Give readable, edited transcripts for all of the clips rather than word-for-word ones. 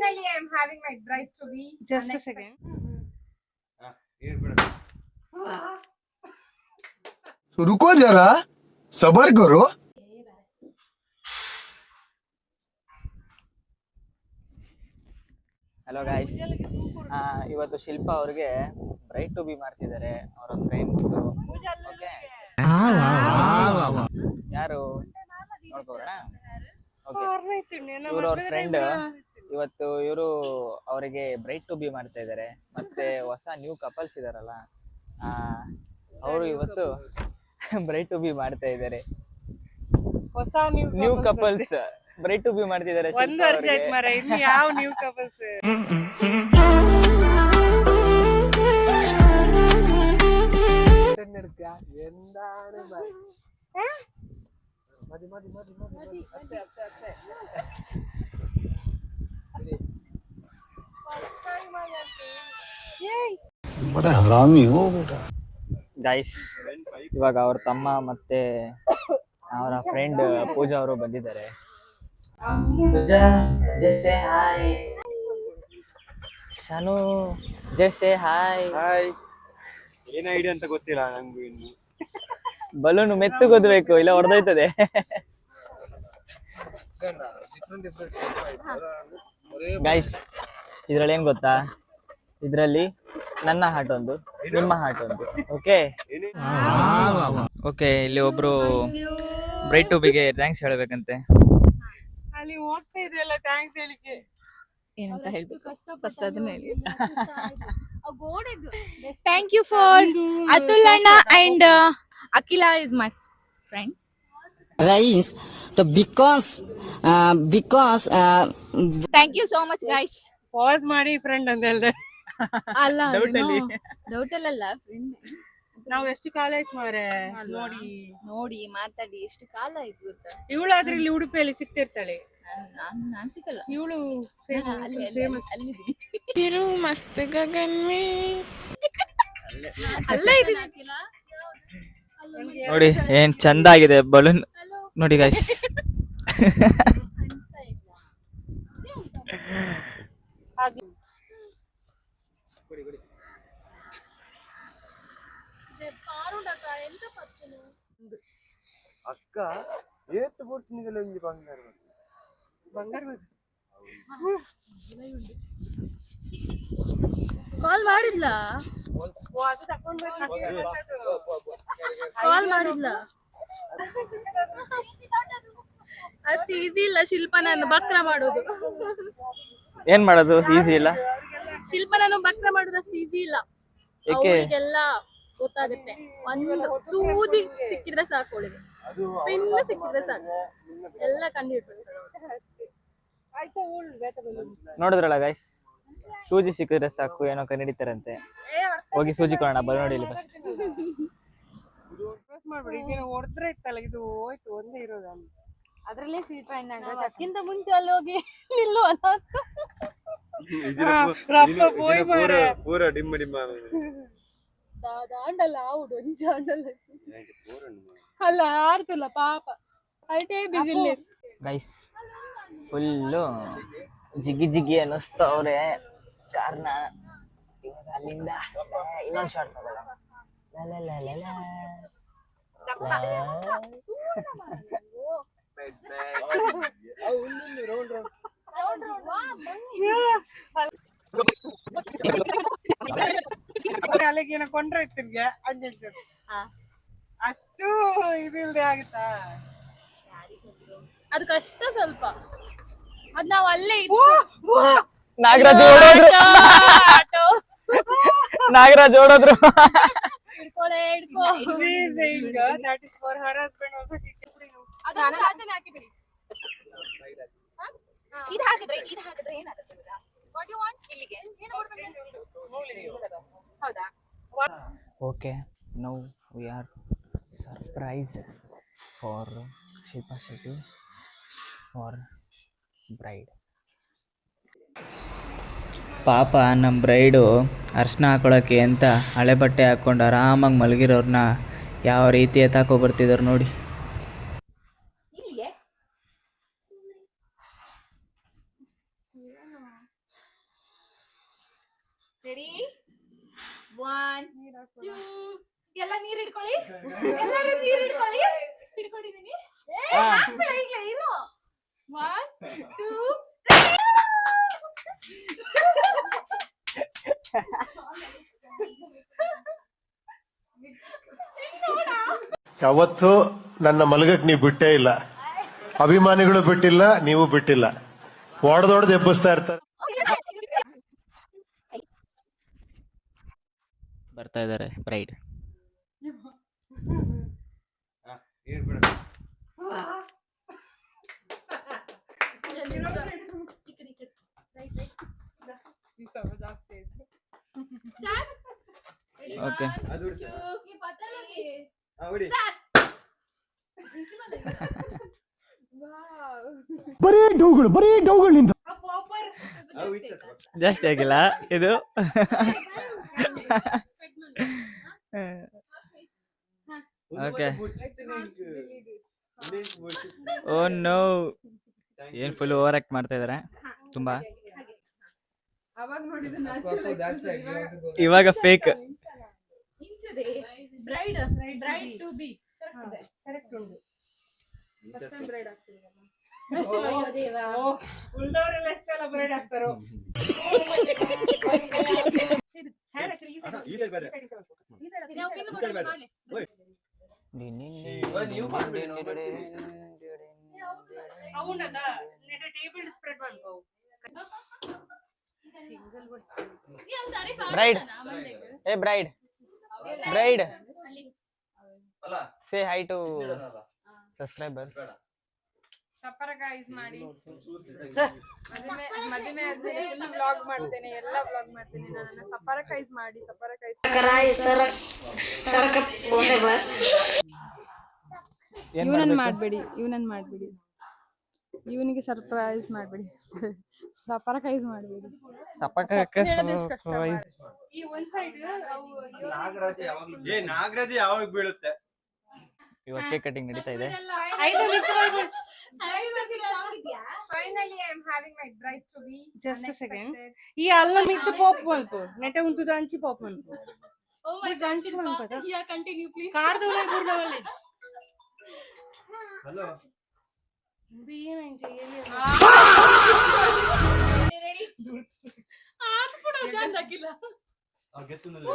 Finally, I am having my bride to be. Just a second. रुको जरा सबर करो. ಹಲೋ ಗಾಯ್ಸ್, ಇವತ್ತು ಶಿಲ್ಪಾ ಅವ್ರಿಗೆ ಬ್ರೈಟ್ ಟು ಬಿ ಮಾಡ್ತಿದ್ದಾರೆ ಅವರ ಫ್ರೆಂಡ್ಸು. ಓಕೆ, ಯಾರು ನೋಡ್ಕೋಣ. ಓಕೆ, ಇವರು ಅವ್ರ ಫ್ರೆಂಡ್. ಇವತ್ತು ಇವರು ಅವರಿಗೆ ಬ್ರೈಟ್ ಟು ಬಿ ಮಾಡ್ತಾ ಇದ್ದಾರೆ. ಮತ್ತೆ ಹೊಸ ನ್ಯೂ ಕಪಲ್ಸ್ ಇದಾರಲ್ಲ, ಅವರು ಇವತ್ತು ಬ್ರೈಟ್ ಟು ಬಿ ಮಾಡ್ತಾ ಇದ್ದಾರೆ. ಹೊಸ new couples bride to be ಮಾಡ್ತಿದ್ದಾರೆ. ಒಂದು ವರ್ಷ ಆಯ್ತು ಮರ, ಇನ್ನು ಯಾವ ನ್ಯೂ ಕಪಲ್ಸ್? बड़ा हरामी हो बेटा. ಗೈಸ್, ಇವಾಗ ಅವ್ರ ತಮ್ಮ ಮತ್ತೆ ಅವರ ಫ್ರೆಂಡ್ ಪೂಜಾ ಅವರು ಬಂದಿದ್ದಾರೆ. Pooja, just say hi. Shanu, just say hi. Hi. ಏನ್ ಐಡಿಯಾ ಅಂತ ಗೊತ್ತಿಲ್ಲ ನಂಗೂ ಇನ್ನು. ಬಲೂನ್ ಮೆತ್ತಗೊದ್ಬೇಕು, ಇಲ್ಲ ಹೊಡೆದೋಯ್ತದೆ. ಗೈಸ್, ಇದ್ರಲ್ಲಿ ಏನ್ ಗೊತ್ತಾ, ಇದ್ರಲ್ಲಿ ನನ್ನ ಹಾರ್ಟ್ ಒಂದು, ನಿಮ್ಮ ಹಾರ್ಟ್ ಒಂದು. ಓಕೆ ಓಕೆ, ಇಲ್ಲಿ ಒಬ್ರು ಬ್ರೈಟ್ ಟು ಬಿಗೆ ಥ್ಯಾಂಕ್ಸ್ ಹೇಳ್ಬೇಕಂತೆ. ಅಲ್ಲಿ ಹೋಗ್ತಾ ಇದೆಯಲ್ಲ ಥ್ಯಾಂಕ್ಸ್ ಹೇಳಿಕೆ ಏನಂತ ಹೇಳ್ಬೇಕು ಫಸ್ಟ್ ಅದನ್ನ ಹೇಳಿ. ಥ್ಯಾಂಕ್ ಯು ಫಾರ್ ಅತುಲ್ ಅಣ್ಣ and Akhila is my friend. Rise to because thank you so much guys. Pass ಮಾಡಿ ಫ್ರೆಂಡ್ ಅಂತ ಹೇಳ್ದೆ. ಅಲ್ಲ Doubt ಅಲ್ಲಿ. ಡೌಟ್ ಅಲ್ಲ ಫ್ರೆಂಡ್. ನಾವು ಎಷ್ಟು ಕಾಲ ಆಯ್ತು ಮಾರೆ ನೋಡಿ ಮಾತಾಡಿ ಎಷ್ಟು ಕಾಲ ಆಯ್ತು ಗೊತ್ತಾ. ಇವಳಾದ್ರೆ ಇಲ್ಲಿ ಉಡುಪಿಯಲ್ಲಿ ಸಿಗ್ತಿರ್ತಾಳೆ. ನಾನ್ ಸಿಕ್ಕಲ್ಲ. ಇವಳು ಫೇಮಸ್. ತಿರು ಮಸ್ತ್ ಗಗನ್ ಮೇ ಅಲ್ಲ ಇದೀನಿ. ನೋಡಿ ಏನ್ ಚಂದ ಆಗಿದೆ ಬಲೂನ್ ನೋಡಿ ಗೈಸ್. ಅಕ್ಕ ಏತ್ ಕೊಡ್ತೀನಿ ಒಂಜಿ ಬಂಗಾರ ಕಾಲ್ ಮಾಡಿದ್ಲ ಅಷ್ಟು ಈಸಿ ಇಲ್ಲ ಶಿಲ್ಪನನ್ನು ಬಕ್ರ ಮಾಡೋದು. ಏನ್ ಮಾಡೋದು ಈಸಿ ಇಲ್ಲ. ಶಿಲ್ಪನನ್ನು ಬಕ್ರ ಮಾಡೋದು ಅಷ್ಟು ಈಸಿ ಇಲ್ಲ. ಏಕೆ? ಅವಳಿಗೆಲ್ಲ ಗೊತ್ತಾಗುತ್ತೆ. ಒಂದು ಸೂಜಿ ಸಿಕ್ಕಿದ್ರೆ ಸಾಕು, ಅವಳಿಗೆ ಪಿನ್ ಸಿಕ್ಕಿದ್ರೆ ಸಾಕು, ಎಲ್ಲ ಕಂಡು ಹಿಡ್ಕೊಳ್ತಾಳೆ. ನೋಡಿದ್ರಲ್ಲ ಗೈಸ್, ಸೂಜಿ ಸಿಕ್ಕಿದ್ರೆ ಸಾಕು ಏನೋ ಕಂಡಿಡಿತಾರಂತೆ. ಹೋಗಿ ಸೂಜಿ ಕೊಡೋಣ ಬರೋ ನೋಡಿ ಇಲ್ಲಿ ಫಸ್ಟ್. ಮಾಡ್ಬೇಡಿ, ಇದೇನೋ ಹೊಡೆದ್ರೆ ಇತ್ತಲ್ಲ, ಇದು ಹೋಯ್ತು ಒಂದೇ ಇರೋದ. ಅದ್ರಲ್ಲೇ ಶಿಲ್ಪ ಅದಕ್ಕಿಂತ ಮುಂಚೆ ಅಲ್ಲಿ ಹೋಗಿ ನಿಲ್ಲುವಲ್ಲ. ಪೂರ ಡಿಮ್ಮ ಡಿಮ್ಮ ದಾಂಡಲ್ಲ ಆವುಡು ಒಂಜಿ ಆಂಡಲ್ಲ ಅಲ್ಲ ಆರ್ತಲ್ಲ ಪಾಪ ಐಟೇ ಬಿಸಿ ಇಲ್ಲಿ. ಗೈಸ್ ಫುಲ್ಲು ಜಿಗ್ಗಿ ಜಿಗ್ಗಿ ಅನ್ನಿಸ್ತವ್ರೆ. ಕಾರಣ ಇವಾಗ ಅಲ್ಲಿಂದ ಇನ್ನೊಂದು ಶಾರ್ಟ್ ತಗೋಲ್ಲ. ಅಲ್ಲಿಗೇನೋ ಕೊಂಡ್ರೆ ತಿರ್ಗೆ ಅಂಜ ಅಷ್ಟು ಇದಿಲ್ದೆ ಆಗುತ್ತಾ? ಅದು ಕಷ್ಟ ಸ್ವಲ್ಪ. ಅದ್ ನಾವ್ ಅಲ್ಲೇ Nagaraj ಓಡೋದ್ರು, Nagaraj ಓಡೋದ್ರು. ಹಿಡ್ಕೊಳೆ ಹಿಡ್ಕೊ. That is for her husband also. ಅದು ಆಚೆನೆ ಹಾಕಿಬಿಡಿ. ಇದು ಹಾಕಿದ್ರೆ ಏನಾಗುತ್ತೆ ಗೊತ್ತಾ? What do you want? ಇಲ್ಲಿಗೆ ಏನು ಹೌದಾ? Okay, now we are surprise for Shilpa Shetty for bride. ಪಾಪ ನಮ್ಮ ಬ್ರೈಡು ಅರ್ಶಿನ ಹಾಕೊಳ್ಳೋಕ್ಕೆ ಅಂತ ಹಳೆ ಬಟ್ಟೆ ಹಾಕ್ಕೊಂಡು ಆರಾಮಾಗಿ ಮಲಗಿರೋರನ್ನ ಯಾವ ರೀತಿ ಎತ್ತಾಕೋ ಬರ್ತಿದ್ದಾರೆ ನೋಡಿ. ರೆಡಿ 1 2 ಎಲ್ಲ ನೀರ್ ಹಿಡ್ಕೊಳ್ಳಿ ಎಲ್ಲರೂ ನೀರ್ ಹಿಡ್ಕೊಳ್ಳಿ ಹಿಡ್ಕೊಂಡಿದೀನಿ ಹಾಕ್ಬೇಡ ಈಗಲೇ ಇರು 1 2 ಯಾವತ್ತೂ ನನ್ನ ಮಲಗಕ್ ನೀವು ಬಿಟ್ಟೇ ಇಲ್ಲ, ಅಭಿಮಾನಿಗಳು ಬಿಟ್ಟಿಲ್ಲ, ನೀವು ಬಿಟ್ಟಿಲ್ಲ, ಹೊಡೆದೊಡೆದು ಎಬ್ಬಿಸ್ತಾ ಇರ್ತಾರೆ. ಬರ್ತಾ ಇದಾರೆ ಬ್ರೈಡ್. ಜಾಸ್ತಿ ಆಯ್ತು. ಓಕೆ ಬರೀ ಡೌಗಳು ನಿಂದ. ಜಾಸ್ತಿ ಆಗಿಲ್ಲ ಇದು. ಓಕೆ ಓ ನೋ, ಏನ್ ಫುಲ್ ಓವರ್ ಆಕ್ಟ್ ಮಾಡ್ತಾ ಇದಾರೆ ತುಂಬಾ. ಅವಾಗ ನೋಡಿದ ನ್ಯಾಚುರಲ್ ಇವಾಗ ಫೇಕ್. ಇಂಚದೆ ಬ್ರೈಡ್ ಟು ಬಿ ಕರೆಕ್ಟ್ ಉಂಟು. ಫಸ್ಟ್ ಟೈಮ್ ಬ್ರೈಡ್ ಆಗ್ತಿದೆ. ಅಯ್ಯೋ ದೇವಾ ಉಳ್ದವರೆಲ್ಲ ಎಷ್ಟೆಲ್ಲ ಬ್ರೈಡ್ ಆಗ್ತಾರೋ. అవునద నేట టేబుల్ స్ప్రెడ్ ಮಾಡ್ಕೋ. ಸಿಂಗಲ್ ವರ್ಡ್ಸ್ ಬ್ರೈಡ್, ಏ bride, bride say hi to subscribers. Surprise ಮಾಡಿ. ಮದುವೆ ಆದ್ಮೇಲೆ ಫುಲ್ ವ್ಲಾಗ್ ಮಾಡ್ತೇನೆ, ಎಲ್ಲ ವ್ಲಾಗ್ ಮಾಡ್ತೇನೆ. ನನ್ನನ್ನ ಸರ್ಪ್ರೈಸ್ ಮಾಡಿ. ಇವನನ್ನ ಮಾಡ್ಬೇಡಿ, ಇವನಿಗೆ ಸರ್ಪ್ರೈಸ್ ಮಾಡ್ಬೇಡಿ, ಸರ್ಪ್ರೈಸ್ ಮಾಡ್ಬೇಡಿ. ಈ ಒಂದ್ ಸೈಡ್ ನಾಗರಾಜ ಯಾವಾಗ ಬೀಳುತ್ತೆ? ಇವಾಗ ಕೇಕ್ ಕಟಿಂಗ್ ನಡೀತಾ ಇದೆ. Finally I am having my bride to be. Just a second. ಈ ಅಲ್ಲ ಮಿತ್ತು ಪಾಪ್ ಮಲ್ಪು ನೆಟ ಉಂಟು ದಂಚಿ ಪಾಪ್ ಮಲ್ಪು. Oh my god, Shilpa. Yeah, continue please. ಕಾರ್ದೋಲೆ ಬುರ್ನವಲೆ. ಹಲೋ ಬಿಯೇನ್ ಜೈಲಿ. Ready? ಆತ್ ಬಿಡು ಜಾನ್ ಹಾಕಿಲ್ಲ. ಗೆತ್ತುನಲ್ಲ.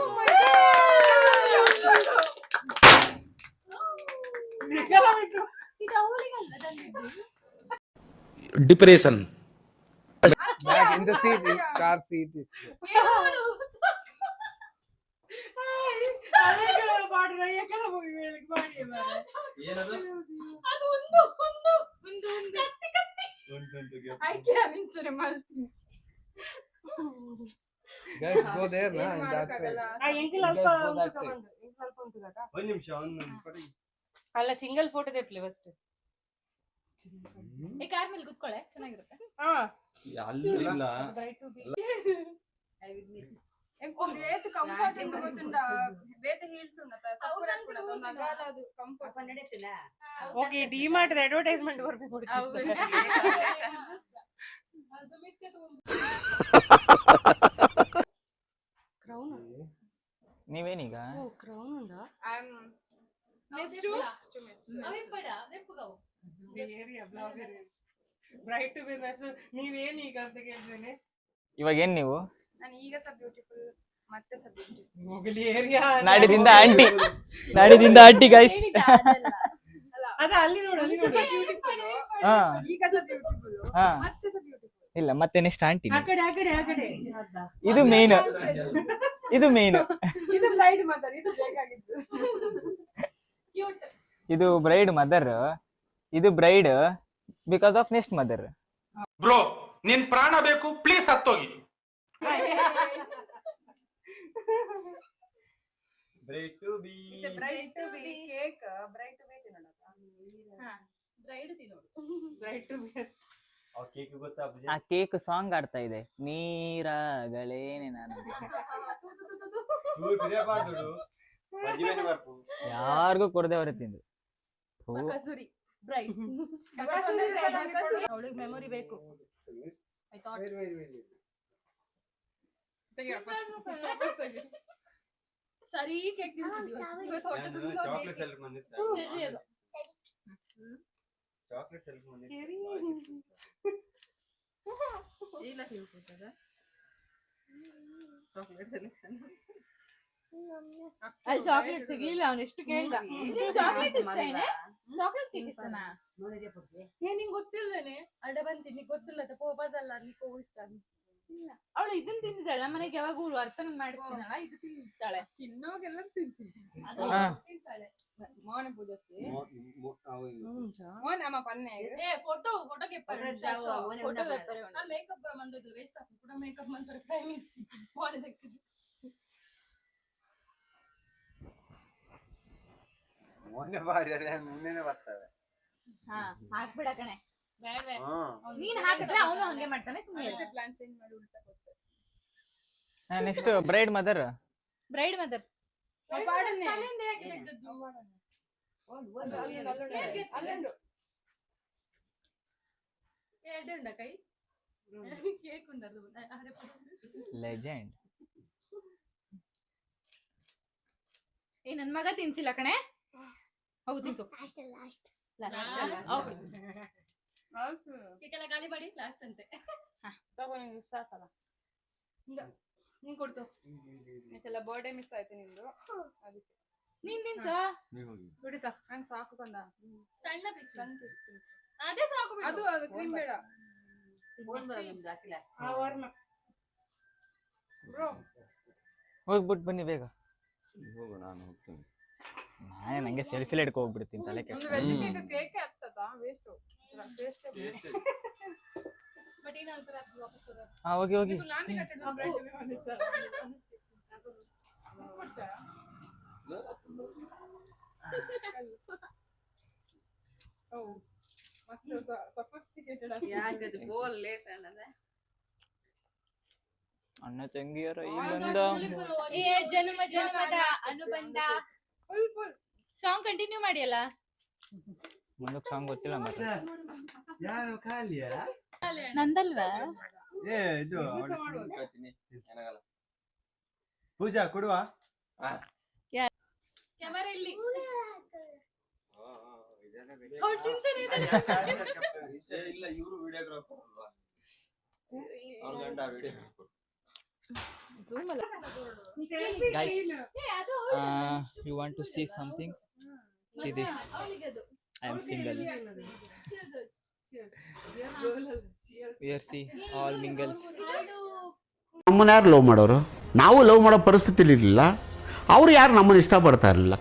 ಇದು ಅವಳಿಗಲ್ಲ ತಂದಿದ್ದು. Depression. Back in the seat, car seat is. ಅಲೆಗಳ ಬಾಡ್ರ ಏಕಲ ಹೋಗಿ ಮೇಲಕ್ಕೆ ಮಾಡಿ ಮಾರೆ. ಏನದು? ಅದು ಒಂದು ಕತ್ತಿ. I can't insure mal. Guys, go there na in that side. ಆ ಎಂಕಿಲ್ ಅಲ್ಪ ಉಂಟು ತಗೊಂಡು. ಎಂಕಿಲ್ ಅಲ್ಪ ಉಂಟು ದಾಟ. ಒಂದು ನಿಮಿಷ ಪಡಿ. ಅಲ್ಲ ಸಿಂಗಲ್ ಫೋಟೋ ತೆಪ್ಲಿ ಫಸ್ಟ್. ಏ ಕಾರ್ ಮೇಲೆ ಕೂತ್ಕೊಳ್ಳೆ, ಚೆನ್ನಾಗಿರುತ್ತೆ. ಹಾ ಅಲ್ಲೂ ಇಲ್ಲ. Bride to be. వేత కంఫర్ట్ ఉంది గొత్తుండా వేత హీల్స్ ఉన్నత సపూర కూడా నగాల ಅದು ಕಂಫರ್ಟ್ ನಡೆತಿಲ್ಲ. ಓಕೆ ಡಿ ಮಾರ್ಟ್ ದ ಅಡ್ವರ್ಟೈಸ್ಮೆಂಟ್ ಬರಬೇಕು ಹೌದು. ಅದು ಮಿಕ್ಕೆ ಕ್ರೌನ್ ನೀವೇನೀಗ ಓ ಕ್ರೌನ್ ಉಂಟಾ? ಐ ಆಮ್ ನೆಕ್ಸ್ಟ್ ಅವೇ ಪಡ ನೆಪ್ಪಗವು area blogger bride to be nurse ನೀವೇನು ಈಗ ಅಂತ ಕೇಳ್ತೇನೆ. ಇವಾಗ ಏನ್ ನೀವು? ನಾನು ಈಗ ಸಹ ಬ್ಯೂಟಿಫುಲ್ ಮತ್ತೆ ಸಹ ಬ್ಯೂಟಿಫುಲ್. ಮೊಗಲಿ ಏರಿಯಾ ನಾಡಿದಿಂದ ಆಂಟಿ ಗೈಸ್. ಅಲ್ಲ ಅದ ಅಲ್ಲಿ ನೋಡು, ಅಲ್ಲಿ ನೋಡು. ಹಾ ಈಗ ಸಹ ಬ್ಯೂಟಿಫುಲ್ ಹಾ ಮತ್ತೆ ಸಹ ಬ್ಯೂಟಿಫುಲ್. ಇಲ್ಲ ಮತ್ತೆ ನೆಕ್ಸ್ಟ್ ಆಂಟಿ. ಆ ಕಡೆ ಇದು ಮೇನ್. ಇದು ಬ್ರೈಡ್ ಮದರ್, ಇದು ಬೇಕಾಗಿತ್ತು. ಕ್ಯೂಟ್. ಇದು ಬ್ರೈಡ್ ಮದರ್, ಇದು bride because of next mother. Bro ನಿನ್ ಪ್ರಾಣ ಬೇಕು, ಪ್ಲೀಸ್ ಹತ್ತೋಗಿ. Bride to be. ಇದು bride to be cake, bride to be ತಿನ್ನೋಣ. ಹಾ ಬ್ರೈಡ್ ತಿನ್ನೋದು. ಬ್ರೈಡ್ ಟು ಬಿ ಆ ಕೇಕ್ ಗೊತ್ತಾ ಅಪ್ಪ? ಆ ಕೇಕ್ ಸಾಂಗ್ ಆಡ್ತಾ ಇದೆ, ನೀರಾಗಲೇನೆ ನಾನು. ಚೂರು ಬಿಡಬಾರ್ದು, ಮದುವೆನೇ ಬರ್ಪು. ಯಾರಿಗೂ ಕೊಡದೆ ಹೊರ ತಿಂದು. ಕಸೂರಿ ಬ್ರೈಡ್. ಅವಳಿಗೆ ಮೆಮೊರಿ ಬೇಕು. ಐ ಥಾಟ್ ತೆಗಿ ವಾಪಸ್ ತೆಗಿ. ಸರಿ ಕೇಕ್ ತಿಂತಿದ್ವಿ ಇವತ್ತು ಹೊಟ್ಟೆ ತುಂಬ ಚಾಕ್ಲೇಟ್ ಸೆಲೆಕ್ಟ್ ಬಂದಿತ್ತು ಚೆರ್ರಿ ಅದು ಚಾಕ್ಲೇಟ್ ಸೆಲೆಕ್ಟ್ ಬಂದಿತ್ತು ಇಲ್ಲ ತಿಳ್ಕೊತದ ಚಾಕ್ಲೇಟ್ ಸೆಲೆಕ್ಷನ್ ಅಲ್ಲಿ ಚಾಕ್ಲೇಟ್ ಸಿಗ್ಲಿಲ್ಲ ಅವ್ನು ಎಷ್ಟು ಕೇಳ್ದ ಚಾಕ್ಲೇಟ್ ಇಷ್ಟೇನೆ ಚಾಕ್ಲೇಟ್ ಕೇಕ್ ಇಷ್ಟನಾ ನಿಂಗೆ ಗೊತ್ತಿಲ್ವೇನೆ ಅಡ್ಡ ಬಂತೀನಿ ಗೊತ್ತಿಲ್ಲ ಪೋಪಾಸ್ ಅಲ್ಲ ನಿಕ್ಕೋ ಇಷ್ಟ ಅವಳು ಇದನ್ನ ತಿಂದಿದ್ದಾಳೆ ನಮ್ಮನೆಗೆ ಯಾವಾಗ ವರ್ತನೆ ಮಾಡಿಸ್ತೀನಲ್ಲ ಇದು ತಿಂತಾಳೆ ತಿನ್ನೋಗೆಲ್ಲ ತಿಂತೀನಿ ತಿಂತಾಳೆ ಮೋನೆ ಪೂಜಕ್ಕೆ ಮೋನೆ ಅಮ್ಮ ಪನ್ನೆ ಏ ಫೋಟೋ ಕೆಪ್ಪರೆ ಫೋಟೋ ಕೆಪ್ಪರೆ ನಾನು ಮೇಕಪ್ ಬರ ಮಂದೋದು ವೇಸ್ಟ್ ಆಗಿ ಕೂಡ ಮೇಕಪ್ ಮಾಡ್ತಾರೆ ಟೈಮ್ ಇಚ್ಚಿ ಮೋನೆ ದಕ್ಕಿದೆ ಮೊನ್ನೆ ಬಾರಿ ಮುಂದೆನೆ ಬರ್ತವೆ ಹಾ ಹಾಕ್ಬಿಡ ಕಣೆ ಬೇಡ ನೀನ್ ಹಾಕಿದ್ರೆ ಅವನು ಹಂಗೆ ಮಾಡ್ತಾನೆ ಸುಮ್ಮನೆ ಪ್ಲಾನ್ ಚೇಂಜ್ ಮಾಡಿ ಉಲ್ಟಾ ಕೊಡ್ತಾರೆ next bride mother bride mother ಪಾಡನೆ ತಲೆಯಿಂದ ಯಾಕೆ ತೆಗ್ದದ್ದು ಅಲ್ಲೊಂದು ಏಡುಂಡ ಕೈ ಕೇಕ್ ಉಂಡದು ಅರೆ ಲೆಜೆಂಡ್. ಏ ನನ್ ಮಗ ತಿನ್ಸಿಲ್ಲ ಕಣೆ ಹೋಗು ತಿನ್ಸು ಕೇಕೆಲ್ಲ ಗಾಳಿ ಮಾಡಿ ಲಾಸ್ಟ್ ಅಂತೆ ತಗೋ ನಿಂಗೆ ಸಾಕಲ್ಲ ನೀನ್ ಕೊಡ್ತು ಎಲ್ಲ ಬರ್ಡೇ ಮಿಸ್ ಆಯ್ತು ನಿಂದು ಅದಕ್ಕೆ ನೀನ್ ತಿನ್ಸ ಕುಡಿತಾ ನಂಗೆ ಸಾಕು ಬಂದ ಸಣ್ಣ ಪೀಸ್ ಸಣ್ಣ piece ತಿನ್ಸು. ಅದೇ ಸಾಕು ಬಿಡು. ಅದು ಕ್ರೀಮ್ ಬೇಡ ಆ ವರ್ಣ ಬ್ರೋ ಹೋಗ್ಬಿಟ್ಟು ಬನ್ನಿ ಬೇಗ. ಹೋಗು ನಾನು ಹೋಗ್ತೀನಿ ನಂಗೆ ಸೆಲ್ಫಿಲಿ ಹಿಡ್ಕೊ ಹೋಗ್ಬಿಡ್ತೀನಿ ತಲೆ ಒಂದು ಕೆಡ್ಸ್ಕೊಂಡು. ವೆಜ್ ಕೇಕ್ ಕೇಕ್ ಆಗ್ತದಾ ವೇಸ್ಟ್ ಬಟ್ ಏನಂತಾರೆ ಅದು ವಾಪಸ್ ಬರೋದು ಹಾ ಹೋಗಿ ಹೋಗಿ. ಲಾಂಡಿ ಕಟ್ಟಡ ಓ ಮಸ್ತ್ ಸಫಿಸ್ಟಿಕೇಟೆಡ್ ಯಾಕದು ಬೋಲ್ ಲೇಟ್ ಅನ್ನದೆ ಅಣ್ಣ ತಂಗಿಯರ ಈ ಬಂದ ಏ ಜನ್ಮ ಜನ್ಮದ ಅನುಬಂಧ ಫುಲ್ ಸಾಂಗ್ ಕಂಟಿನ್ಯೂ ಮಾಡಿಯಲ್ಲ ಮುಂದಕ್ಕೆ ಸಾಂಗ್ ಗೊತ್ತಿಲ್ಲ ಮತ್ತೆ. ಯಾರು ಖಾಲಿಯಾ ನಂದಲ್ವಾ ಏ ಇದು ಪೂಜಾ ಕೊಡುವ ಕ್ಯಾಮರಾ ಇಲ್ಲಿ ಇಲ್ಲ ಇವರು ವಿಡಿಯೋಗ್ರಾಫರ್ ಅಲ್ವಾ ಅವ್ರ ಗಂಡ videographer Guys, you want to see something? See this. I am single. Here see all mingles. ನಮ್ಮನ್ನ ಯಾರು ಲವ್ ಮಾಡೋರು? ನಾವು ಲವ್ ಮಾಡೋ ಪರಿಸ್ಥಿತಿಲಿ ಇರಲಿಲ್ಲ. ಅವ್ರು ಯಾರು ನಮ್ಮನ್ನ ಇಷ್ಟಪಡ್ತಾ ಇರಲಿಲ್ಲ.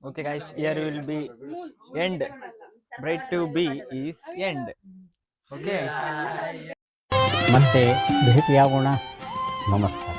Okay guys, here will be end. Bride to be is end. Okay. ಮತ್ತೆ ಭೇಟಿಯಾಗೋಣ. ನಮಸ್ಕಾರ.